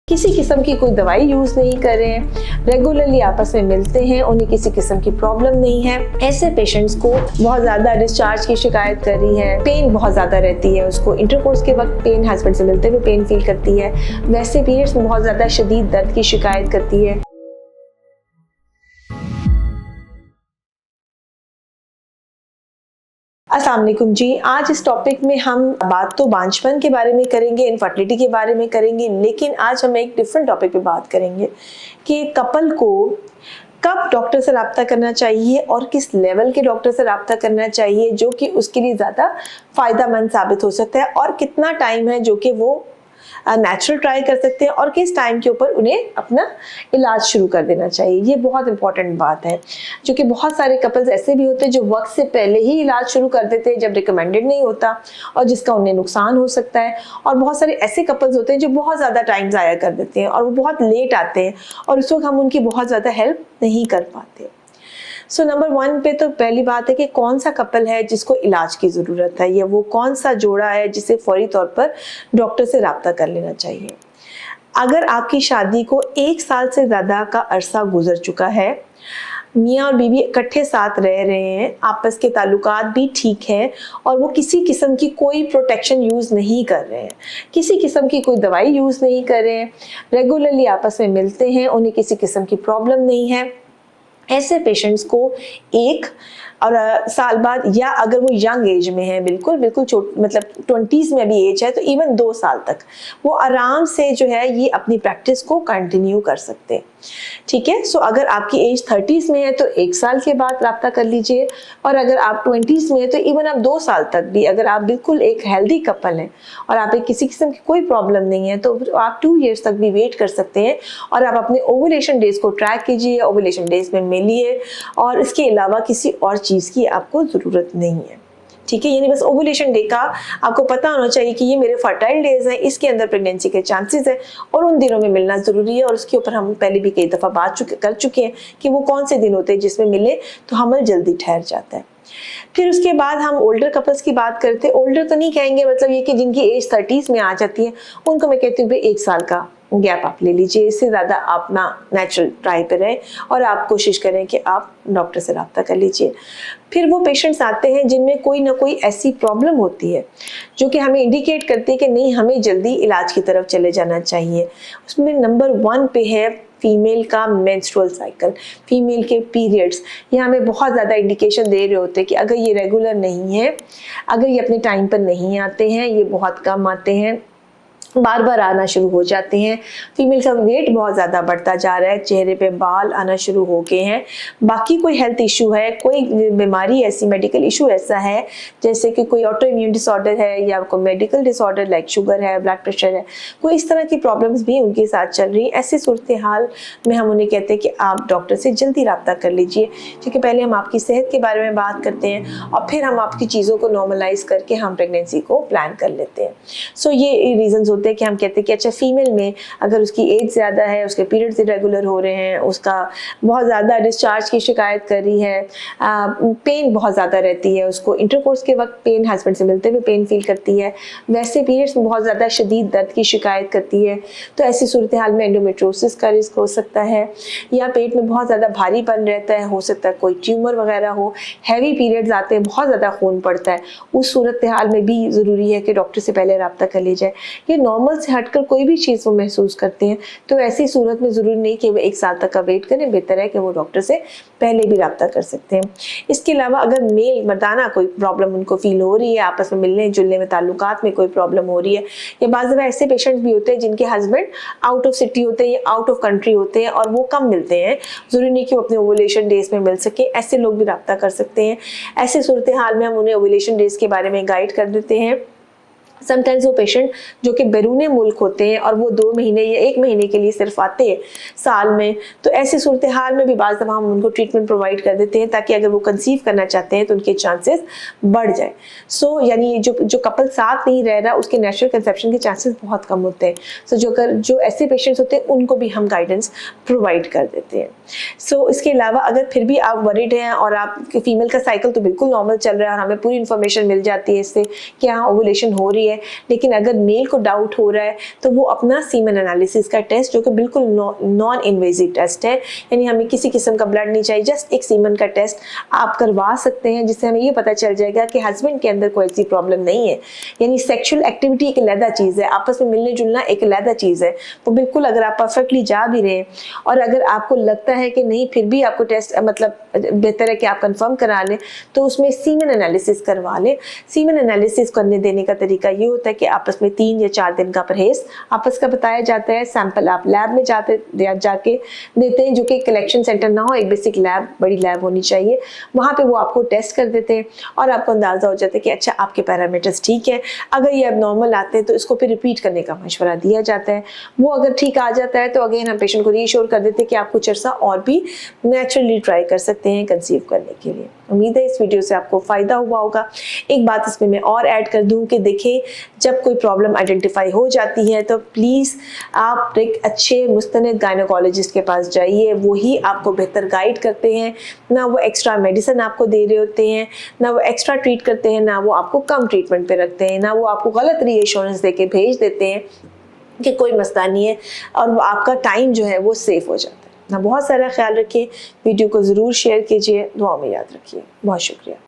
किसी किस्म की कोई दवाई यूज़ नहीं कर रहे हैं, रेगुलरली आपस में मिलते हैं, उन्हें किसी किस्म की प्रॉब्लम नहीं है। ऐसे पेशेंट्स को बहुत ज़्यादा डिस्चार्ज की शिकायत कर रही है, पेन बहुत ज़्यादा रहती है, उसको इंटरकोर्स के वक्त पेन, हस्बैंड से मिलते हुए पेन फील करती है, वैसे पीरियड्स में बहुत ज़्यादा शदीद दर्द की शिकायत करती है। अस्सलाम वालेकुम जी। आज इस टॉपिक में हम बात तो बांझपन के बारे में करेंगे, इनफर्टिलिटी के बारे में करेंगे, लेकिन आज हम एक डिफरेंट टॉपिक पे बात करेंगे कि कपल को कब डॉक्टर से रब्ता करना चाहिए और किस लेवल के डॉक्टर से रब्ता करना चाहिए जो कि उसके लिए ज़्यादा फ़ायदेमंद साबित हो सकता है, और कितना टाइम है जो कि वो नेचुरल ट्राई कर सकते हैं और किस टाइम के ऊपर उन्हें अपना इलाज शुरू कर देना चाहिए। ये बहुत इंपॉर्टेंट बात है, जो कि बहुत सारे कपल्स ऐसे भी होते हैं जो वक्त से पहले ही इलाज शुरू कर देते हैं जब रिकमेंडेड नहीं होता, और जिसका उन्हें नुकसान हो सकता है। और बहुत सारे ऐसे कपल्स होते हैं जो बहुत ज़्यादा टाइम ज़ाया कर देते हैं और वो बहुत लेट आते हैं और उस वक्त हम उनकी बहुत ज़्यादा हेल्प नहीं कर पाते। सो नंबर 1 पे तो पहली बात है कि कौन सा कपल है जिसको इलाज की ज़रूरत है, या वो कौन सा जोड़ा है जिसे फौरी तौर पर डॉक्टर से रब्ता कर लेना चाहिए। अगर आपकी शादी को 1 साल से ज़्यादा का अरसा गुजर चुका है, मियाँ और बीवी इकट्ठे साथ रह रहे हैं, आपस के ताल्लुकात भी ठीक हैं और वो किसी किस्म की कोई प्रोटेक्शन यूज़ नहीं कर रहे हैं, किसी किस्म की कोई दवाई यूज़ नहीं कर रहे हैं, रेगुलरली आपस में मिलते हैं, उन्हें किसी किस्म की प्रॉब्लम नहीं है, ऐसे पेशेंट्स को 1 और साल बाद, या अगर वो यंग एज में है, बिल्कुल मतलब 20s में भी एज है, तो इवन 2 साल तक वो आराम से जो है ये अपनी प्रैक्टिस को कंटिन्यू कर सकते हैं। ठीक है। सो अगर आपकी एज 30s में है तो 1 साल के बाद रब्ता कर लीजिए, और अगर आप 20s में है तो इवन आप 2 साल तक भी, अगर आप बिल्कुल एक हेल्दी कपल हैं और आप एक किसी किस्म की कोई प्रॉब्लम नहीं है, तो आप 2 years तक भी वेट कर सकते हैं। और आप अपने ओवुलेशन डेज को ट्रैक कीजिए, ओवुलेशन डेज में मिलिए, और इसके अलावा किसी और चीज़ की आपको ज़रूरत नहीं है। ठीक है। यानी बस ओवुलेशन डे का आपको पता होना चाहिए कि ये मेरे फर्टाइल डेज हैं, इसके अंदर प्रेगनेंसी के चांसेस हैं और उन दिनों में मिलना ज़रूरी है। और उसके ऊपर हम पहले भी कई दफ़ा बात कर चुके हैं कि वो कौन से दिन होते हैं जिसमें मिले तो हमल जल्दी ठहर जाता है। फिर उसके बाद हम ओल्डर कपल्स की बात करते हैं। ओल्डर तो नहीं कहेंगे, मतलब ये कि जिनकी एज 30s में आ जाती है, उनको मैं कहती हूँ भाई 1 साल का गैप आप ले लीजिए, इससे ज़्यादा आप ना नेचुरल ट्राई पर रहें और आप कोशिश करें कि आप डॉक्टर से रब्ता कर लीजिए। फिर वो पेशेंट्स आते हैं जिनमें कोई ना कोई ऐसी प्रॉब्लम होती है जो कि हमें इंडिकेट करती है कि नहीं, हमें जल्दी इलाज की तरफ चले जाना चाहिए। उसमें नंबर 1 पे है फीमेल का मेंस्ट्रुअल साइकिल, फीमेल के पीरियड्स। ये हमें बहुत ज़्यादा इंडिकेशन दे रहे होते हैं कि अगर ये रेगुलर नहीं है, अगर ये अपने टाइम पर नहीं आते हैं, ये बहुत कम आते हैं, बार बार आना शुरू हो जाते हैं, फीमेल का वेट बहुत ज़्यादा बढ़ता जा रहा है, चेहरे पे बाल आना शुरू हो गए हैं, बाकी कोई हेल्थ इशू है, कोई बीमारी ऐसी, मेडिकल इशू ऐसा है जैसे कि कोई ऑटो इम्यून डिसऑर्डर है या कोई मेडिकल डिसऑर्डर लाइक शुगर है, ब्लड प्रेशर है, कोई इस तरह की प्रॉब्लम्स भी उनके साथ चल रही है, ऐसी सूरत हाल में हम उन्हें कहते हैं कि आप डॉक्टर से जल्दी रब्ता कर लीजिए, क्योंकि पहले हम आपकी सेहत के बारे में बात करते हैं और फिर हम आपकी चीज़ों को नॉर्मलाइज करके हम प्रेगनेंसी को प्लान कर लेते हैं। सो ये रीजंस होते हैं कि हम कहते हैं कि अच्छा, फीमेल में अगर उसकी एज ज़्यादा है, उसके पीरियड्स इरेगुलर हो रहे हैं, उसका बहुत ज़्यादा डिस्चार्ज की शिकायत कर रही है, पेन बहुत ज़्यादा रहती है, उसको इंटरकोर्स के वक्त पेन, हस्बैंड से मिलते हुए पेन फील करती है, वैसे पीरियड्स में बहुत ज़्यादा शदीद दर्द की शिकायत करती है, तो ऐसी सूरत हाल में एंडोमेट्रोसिस का रिस्क हो सकता है, या पेट में बहुत ज़्यादा भारीपन रहता है, हो सकता है कोई ट्यूमर वगैरह हो, हैवी पीरियड्स आते हैं, बहुत ज़्यादा खून पड़ता है, उस सूरत हाल में भी ज़रूरी है कि डॉक्टर से पहले रब्ता कर लिया जाए। ये नॉर्मल से हटकर कोई भी चीज़ वो महसूस करते हैं, तो ऐसी सूरत में ज़रूरी नहीं कि वो 1 साल तक का वेट करें, बेहतर है कि वो डॉक्टर से पहले भी रब्ता कर सकते हैं। इसके अलावा अगर मेल मर्दाना कोई प्रॉब्लम उनको फील हो रही है, आपस में मिलने जुलने में, ताल्लुकात में कोई प्रॉब्लम हो रही है, या बाज़ दफ़ा ऐसे पेशेंट्स भी होते हैं जिनके हस्बैंड आउट ऑफ सिटी होते हैं या आउट ऑफ कंट्री होते हैं और वो कम मिलते हैं, ज़रूरी नहीं कि वो अपने ओवुलेशन डेज में मिल सके, ऐसे लोग भी रब्ता कर सकते हैं। ऐसे सूरत हाल में हम उन्हें ओवुलेशन डेज के बारे में गाइड कर देते हैं। समटाइम्स वो पेशेंट जो कि बैरूने मुल्क होते हैं और वो 2 महीने या 1 महीने के लिए सिर्फ आते हैं साल में, तो ऐसी सूरत हाल में भी बाज़ दफ़ा हम उनको ट्रीटमेंट प्रोवाइड कर देते हैं ताकि अगर वो कंसीव करना चाहते हैं तो उनके चांसेस बढ़ जाए। सो यानी जो कपल साथ नहीं रह रहा, उसके नेचुरल कंसेप्शन के चांसेस बहुत कम होते हैं। सो जो ऐसे पेशेंट्स होते हैं उनको भी हम गाइडेंस प्रोवाइड कर देते हैं। सो इसके अलावा अगर फिर भी आप वरीड हैं और आप फीमेल का साइकिल तो बिल्कुल नॉर्मल चल रहा है और हमें पूरी इन्फॉर्मेशन मिल जाती है इससे कि हाँ ओवुलेशन हो रही है, है। लेकिन अगर मेल को डाउट हो रहा है तो वो अपना सीमन एनालिसिस का टेस्ट, जो कि बिल्कुल नॉन इन्वेजिव टेस्ट है, यानी हमें किसी किस्म का ब्लड नहीं चाहिए, जस्ट एक सीमन का टेस्ट आप करवा सकते हैं, जिससे हमें ये पता चल जाएगा कि हस्बैंड के अंदर कोई ऐसी प्रॉब्लम नहीं है। यानी सेक्सुअल एक्टिविटी एक अलग चीज़ है, आपस में मिलने जुलना एक अलग चीज़ है। तो बिल्कुल अगर आप परफेक्टली जा भी रहे हैं और अगर आपको लगता है कि नहीं फिर भी आपको टेस्ट मतलब बेहतर है कि आप कंफर्म करा लें, तो उसमें सीमन एनालिसिस करवा लें। सीमन एनालिसिस करने देने का तरीका ये होता है कि आपस में 3 या 4 दिन का परहेज आपस का बताया जाता है। सैंपल आप लैब में जाके देते हैं, जो कि कलेक्शन सेंटर ना हो, एक बेसिक लैब, बड़ी लैब होनी चाहिए। वहाँ पे वो आपको टेस्ट कर देते हैं और आपको अंदाज़ा हो जाता है कि अच्छा आपके पैरामीटर्स ठीक है। अगर ये अब नॉर्मल आते हैं तो इसको फिर रिपीट करने का मशवरा दिया जाता है। वो अगर ठीक आ जाता है तो अगेन हम पेशेंट को रीश्योर कर देते हैं कि आप कुछ अर्सा और भी नेचुरली ट्राई कर सकते हैं कंसीव करने के लिए। उम्मीद है इस वीडियो से आपको फ़ायदा हुआ होगा। एक बात इसमें मैं और ऐड कर दूं कि देखें, जब कोई प्रॉब्लम आइडेंटिफाई हो जाती है तो प्लीज़ आप एक अच्छे मुस्तनद गायनोकोलॉजिस्ट के पास जाइए। वही आपको बेहतर गाइड करते हैं, ना वो एक्स्ट्रा मेडिसिन आपको दे रहे होते हैं, ना वो एक्स्ट्रा ट्रीट करते हैं, ना वो आपको कम ट्रीटमेंट पे रखते हैं, ना वो आपको गलत रीएश्योरेंस दे के भेज देते हैं कि कोई मसला नहीं है, और वो आपका टाइम जो है वो सेफ हो जाता है। ना बहुत सारा ख्याल रखिए, वीडियो को ज़रूर शेयर कीजिए, दुआ में याद रखिए। बहुत शुक्रिया।